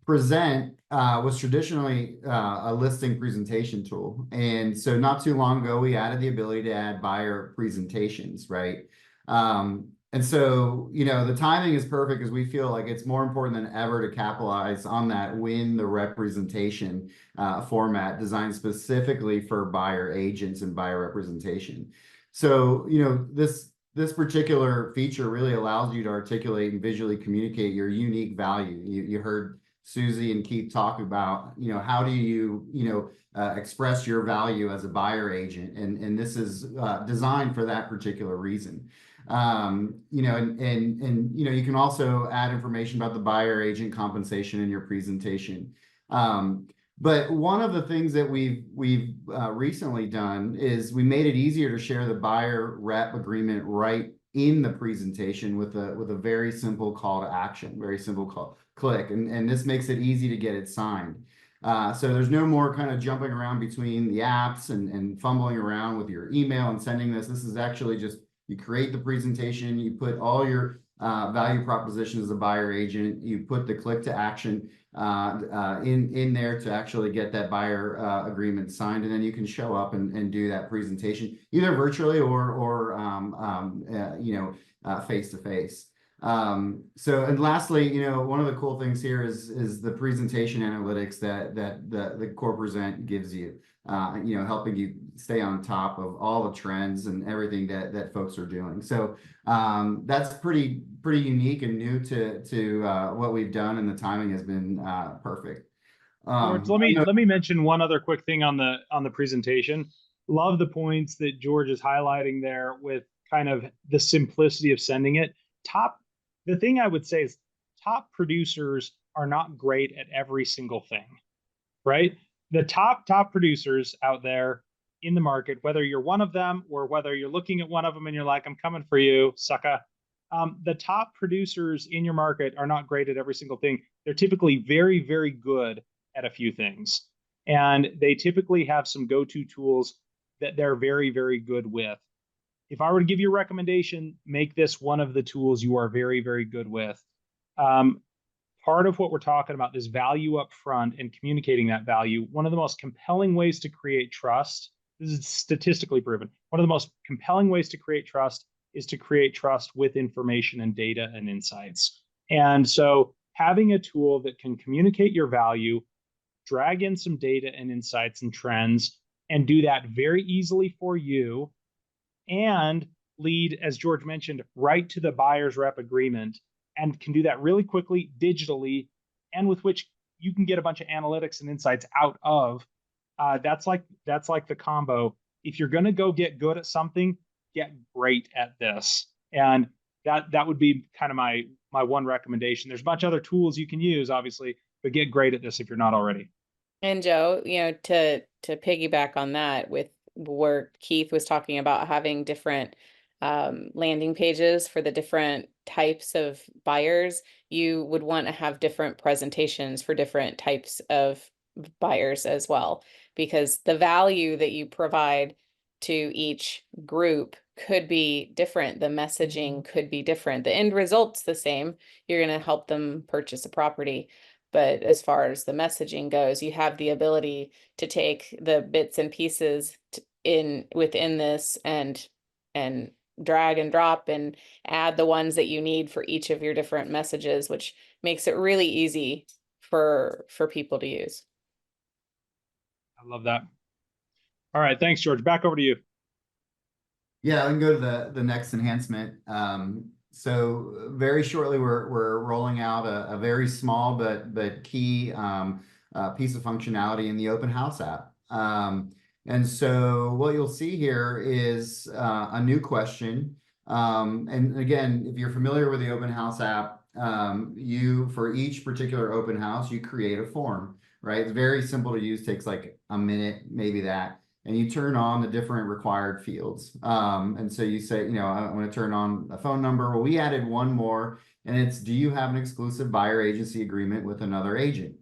Present was traditionally a listing presentation tool. And so not too long ago, we added the ability to add buyer presentations, right? And so, the timing is perfect because we feel like it's more important than ever to capitalize on that when the representation format designed specifically for buyer agents and buyer representation. So, this particular feature really allows you to articulate and visually communicate your unique value. You heard Susie and Keith talk about, how do you, express your value as a buyer agent, and this is designed for that particular reason. You can also add information about the buyer agent compensation in your presentation. But one of the things that we've recently done is we made it easier to share the buyer rep agreement right in the presentation with a very simple call to action, very simple click, and this makes it easy to get it signed. So there's no more kind of jumping around between the apps and fumbling around with your email and sending this. This is actually just, you create the presentation, you put all your value proposition as a buyer agent, you put the click to action in there to actually get that buyer agreement signed, and then you can show up and do that presentation either virtually or face to face. So, and lastly, one of the cool things here is the presentation analytics that the Core Present gives you, helping you stay on top of all the trends and everything that folks are doing. So that's pretty unique and new to what we've done, and the timing has been perfect. George, let me mention one other quick thing on the presentation. Love the points that George is highlighting there with kind of the simplicity of sending it. the thing I would say is top producers are not great at every single thing, right? The top producers out there in the market, whether you're one of them or whether you're looking at one of them and you're like, I'm coming for you, sucker. The top producers in your market are not great at every single thing. They're typically very, very good at a few things. And they typically have some go-to tools that they're very, very good with. If I were to give you a recommendation, make this one of the tools you are very, very good with. Part of what we're talking about is value up front and communicating that value. One of the most compelling ways to create trust, this is statistically proven, one of the most compelling ways to create trust is to create trust with information and data and insights. And so having a tool that can communicate your value, drag in some data and insights and trends, and do that very easily for you, and lead, as George mentioned, right to the buyer's rep agreement, and can do that really quickly digitally, and with which you can get a bunch of analytics and insights out of. That's like the combo. If you're going to go get good at something, get great at this. And that would be kind of my one recommendation. There's a bunch of other tools you can use, obviously, but get great at this if you're not already. And Joe, to piggyback on that, with where Keith was talking about having different landing pages for the different types of buyers, you would want to have different presentations for different types of buyers as well, because the value that you provide to each group could be different. The messaging could be different. The end result's the same. You're going to help them purchase a property. But as far as the messaging goes, you have the ability to take the bits and pieces within this and drag and drop and add the ones that you need for each of your different messages, which makes it really easy for people to use. I love that. All right, thanks, George. Back over to you. Yeah, I can go to the next enhancement. So very shortly, we're rolling out a very small but key piece of functionality in the Open House app. And so what you'll see here is a new question. And again, if you're familiar with the Open House app, for each particular open house, you create a form, right? It's very simple to use, takes like a minute, maybe that. And you turn on the different required fields. And so you say, I want to turn on a phone number. Well, we added one more, and it's, do you have an exclusive buyer agency agreement with another agent?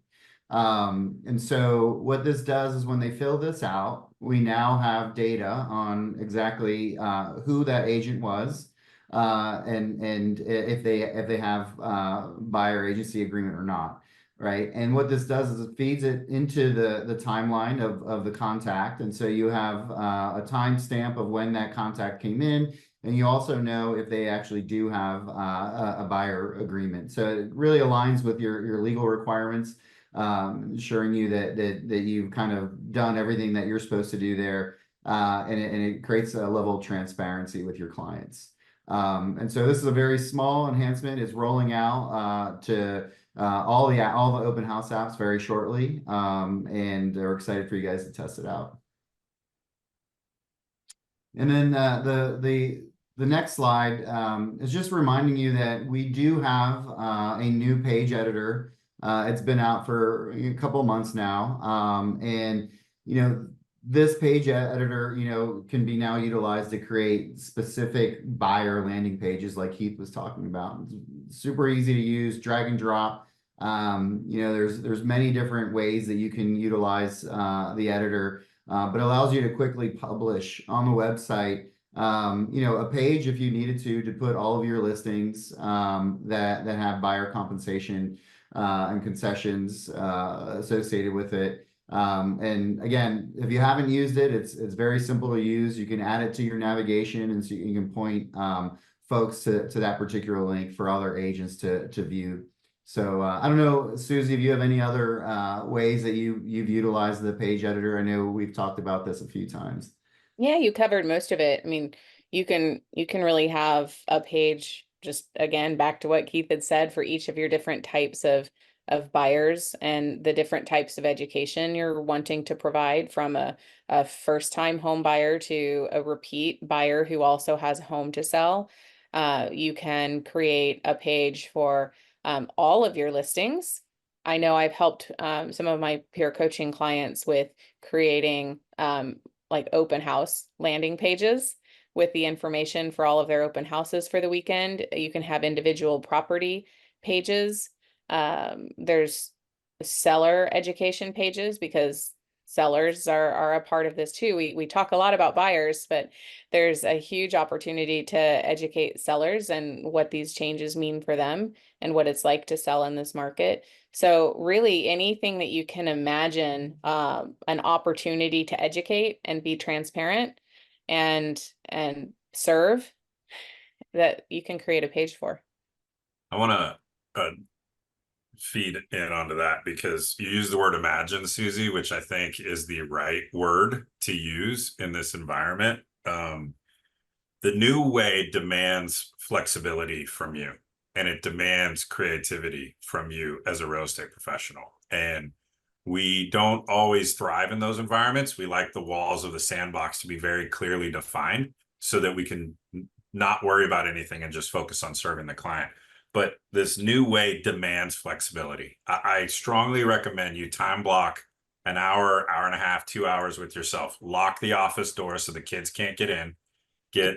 And so what this does is when they fill this out, we now have data on exactly who that agent was, and if they have buyer agency agreement or not. Right. And what this does is it feeds it into the timeline of the contact. And so you have a timestamp of when that contact came in. And you also know if they actually do have a buyer agreement. So it really aligns with your legal requirements, ensuring you that you've kind of done everything that you're supposed to do there. And it creates a level of transparency with your clients. And so this is a very small enhancement. It's rolling out to all the open house apps very shortly, and we're excited for you guys to test it out. And then the next slide is just reminding you that we do have a new page editor. It's been out for a couple of months now, and this page editor, can be now utilized to create specific buyer landing pages like Keith was talking about. It's super easy to use, drag and drop. There's many different ways that you can utilize the editor, but it allows you to quickly publish on the website, a page if you needed to put all of your listings that have buyer compensation and concessions associated with it. And again, if you haven't used it, it's very simple to use. You can add it to your navigation, and so you can point folks to that particular link for other agents to view. So I don't know, Susie, if you have any other ways that you've utilized the page editor. I know we've talked about this a few times. Yeah, you covered most of it. I mean, you can really have a page, just again, back to what Keith had said, for each of your different types of buyers and the different types of education you're wanting to provide, from a first-time home buyer to a repeat buyer who also has a home to sell. You can create a page for all of your listings. I know I've helped some of my peer coaching clients with creating like open house landing pages with the information for all of their open houses for the weekend. You can have individual property pages. There's seller education pages because sellers are a part of this too. We talk a lot about buyers, but there's a huge opportunity to educate sellers and what these changes mean for them and what it's like to sell in this market. So really anything that you can imagine, an opportunity to educate and be transparent and serve, that you can create a page for. I want to feed in onto that because you use the word imagine, Susie, which I think is the right word to use in this environment. The new way demands flexibility from you, and it demands creativity from you as a real estate professional. And we don't always thrive in those environments. We like the walls of the sandbox to be very clearly defined so that we can not worry about anything and just focus on serving the client. But this new way demands flexibility. I strongly recommend you time block an hour, hour and a half, 2 hours with yourself. Lock the office door so the kids can't get in. Get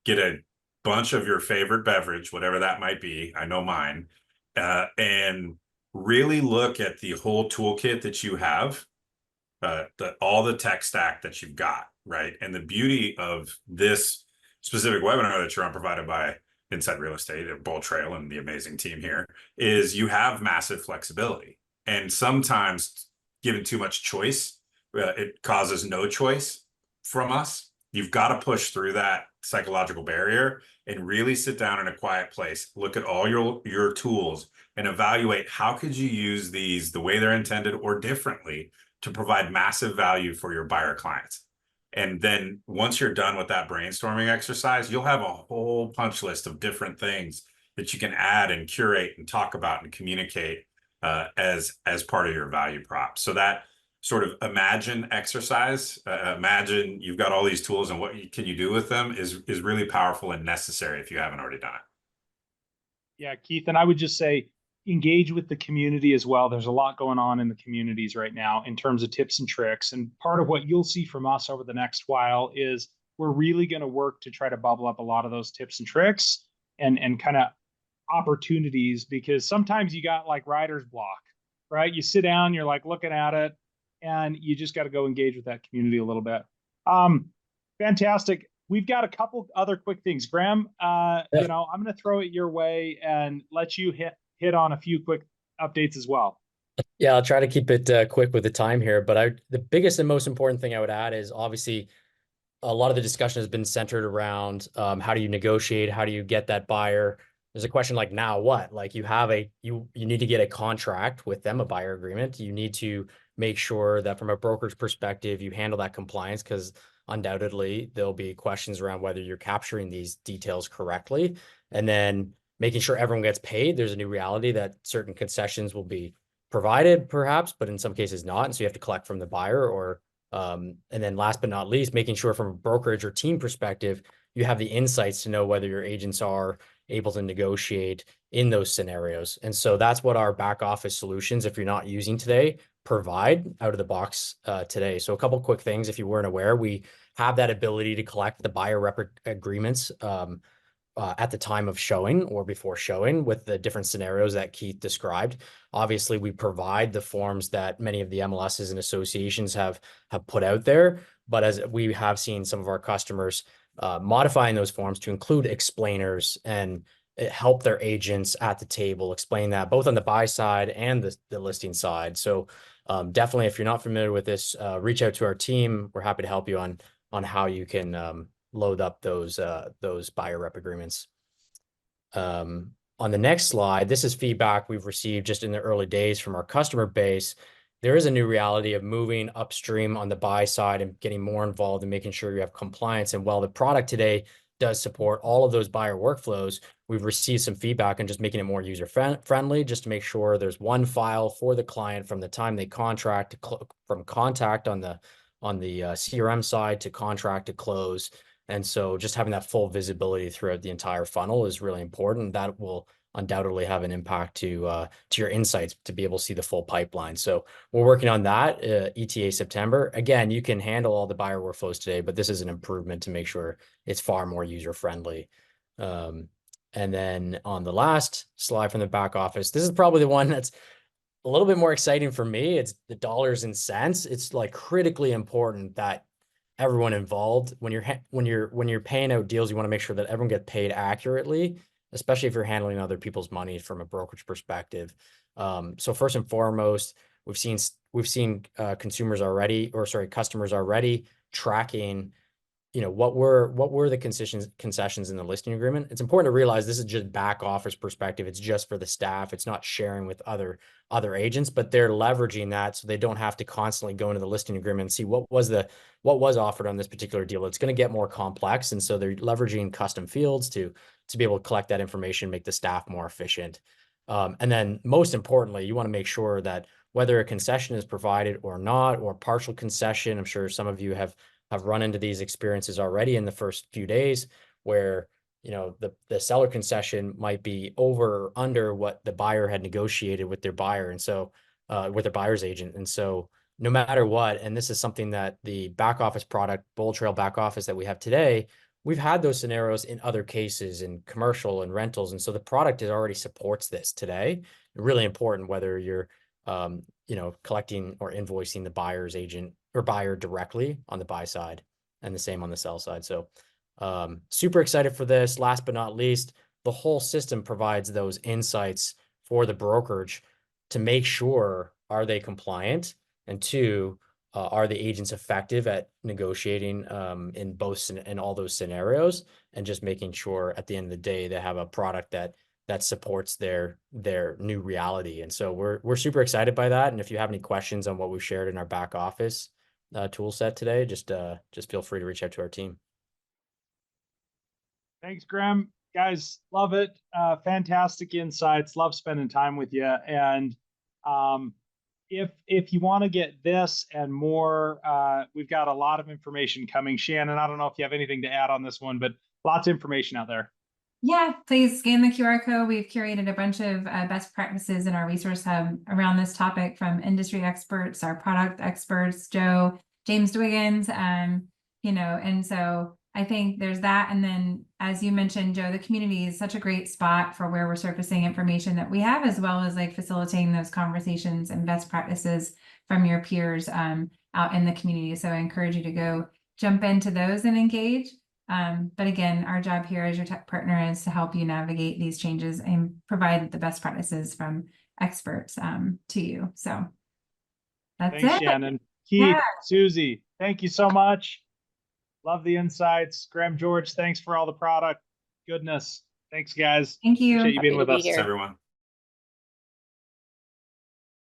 a bunch of your favorite beverage, whatever that might be. I know mine, and really look at the whole toolkit that you have, all the tech stack that you've got, right? And the beauty of this specific webinar that you're on, provided by Inside Real Estate at Bull Trail and the amazing team here, is you have massive flexibility. And sometimes given too much choice, it causes no choice from us. You've got to push through that psychological barrier and really sit down in a quiet place, look at all your tools and evaluate how could you use these the way they're intended or differently to provide massive value for your buyer clients. And then once you're done with that brainstorming exercise, you'll have a whole punch list of different things that you can add and curate and talk about and communicate as part of your value prop. So that sort of imagine exercise, imagine you've got all these tools and what can you do with them is really powerful and necessary if you haven't already done it. Yeah, Keith, and I would just say engage with the community as well. There's a lot going on in the communities right now in terms of tips and tricks. And part of what you'll see from us over the next while is we're really going to work to try to bubble up a lot of those tips and tricks and kind of opportunities, because sometimes you got like writer's block, right? You sit down, you're like looking at it, and you just got to go engage with that community a little bit. Fantastic. We've got a couple other quick things. Graham, you know, I'm going to throw it your way and let you hit on a few quick updates as well. Yeah, I'll try to keep it quick with the time here. But the biggest and most important thing I would add is obviously a lot of the discussion has been centered around how do you negotiate? How do you get that buyer? There's a question like, now what? Like you have you need to get a contract with them, a buyer agreement. You need to make sure that from a brokerage perspective, you handle that compliance, because undoubtedly there'll be questions around whether you're capturing these details correctly. And then making sure everyone gets paid. There's a new reality that certain concessions will be provided perhaps, but in some cases not. And so you have to collect from the buyer or, and then last but not least, making sure from a brokerage or team perspective, you have the insights to know whether your agents are able to negotiate in those scenarios. And so that's what our back office solutions, if you're not using today, provide out of the box today. So a couple quick things, if you weren't aware, we have that ability to collect the buyer rep agreements at the time of showing or before showing with the different scenarios that Keith described. Obviously, we provide the forms that many of the MLSs and associations have put out there, but as we have seen some of our customers modifying those forms to include explainers and help their agents at the table explain that both on the buy side and the listing side. So definitely, if you're not familiar with this, reach out to our team. We're happy to help you on how you can load up those buyer rep agreements. On the next slide, this is feedback we've received just in the early days from our customer base. There is a new reality of moving upstream on the buy side and getting more involved in making sure you have compliance. And while the product today does support all of those buyer workflows, we've received some feedback on just making it more user friendly, just to make sure there's one file for the client from the time they contract from contact on the CRM side to contract to close. And so just having that full visibility throughout the entire funnel is really important. That will undoubtedly have an impact to your insights to be able to see the full pipeline. So we're working on that, ETA September. Again, you can handle all the buyer workflows today, but this is an improvement to make sure it's far more user-friendly. And then on the last slide from the back office, this is probably the one that's a little bit more exciting for me. It's the dollars and cents. It's like critically important that everyone involved, when you're paying out deals, you want to make sure that everyone gets paid accurately, especially if you're handling other people's money from a brokerage perspective. So first and foremost, we've seen customers already tracking, what were the concessions in the listing agreement. It's important to realize this is just back office perspective. It's just for the staff. It's not sharing with other agents, but they're leveraging that so they don't have to constantly go into the listing agreement and see what was offered on this particular deal. It's going to get more complex, and so they're leveraging custom fields to be able to collect that information, make the staff more efficient. And then most importantly, you want to make sure that whether a concession is provided or not, or partial concession, I'm sure some of you have run into these experiences already in the first few days where, the seller concession might be over or under what the buyer had negotiated with their buyer. And so, with their buyer's agent. And so no matter what, and this is something that the back office product, Bold Trail back office that we have today, we've had those scenarios in other cases in commercial and rentals. And so the product already supports this today. Really important whether you're, collecting or invoicing the buyer's agent or buyer directly on the buy side, and the same on the sell side. So super excited for this. Last but not least, the whole system provides those insights for the brokerage to make sure, are they compliant? And two, are the agents effective at negotiating in all those scenarios, and just making sure at the end of the day they have a product that supports their new reality. And so we're super excited by that. And if you have any questions on what we've shared in our back office tool set today, just feel free to reach out to our team. Thanks, Graham. Guys, love it. Fantastic insights. Love spending time with you. And if you want to get this and more, we've got a lot of information coming. Shannon, I don't know if you have anything to add on this one, but lots of information out there. Yeah, please scan the QR code. We've curated a bunch of best practices in our resource hub around this topic from industry experts, our product experts, James Dwiggins, and so I think there's that. And then, as you mentioned, Joe, the community is such a great spot for where we're surfacing information that we have, as well as like facilitating those conversations and best practices from your peers out in the community. So I encourage you to go jump into those and engage. But again, our job here as your tech partner is to help you navigate these changes and provide the best practices from experts to you. So that's Thanks, it. Shannon. Keith, Yeah. Susie, thank you so much. Love the insights. Graham, George, thanks for all the product goodness. Thanks, guys. Thank you. Appreciate you being Happy with to be us. here. Thanks, everyone.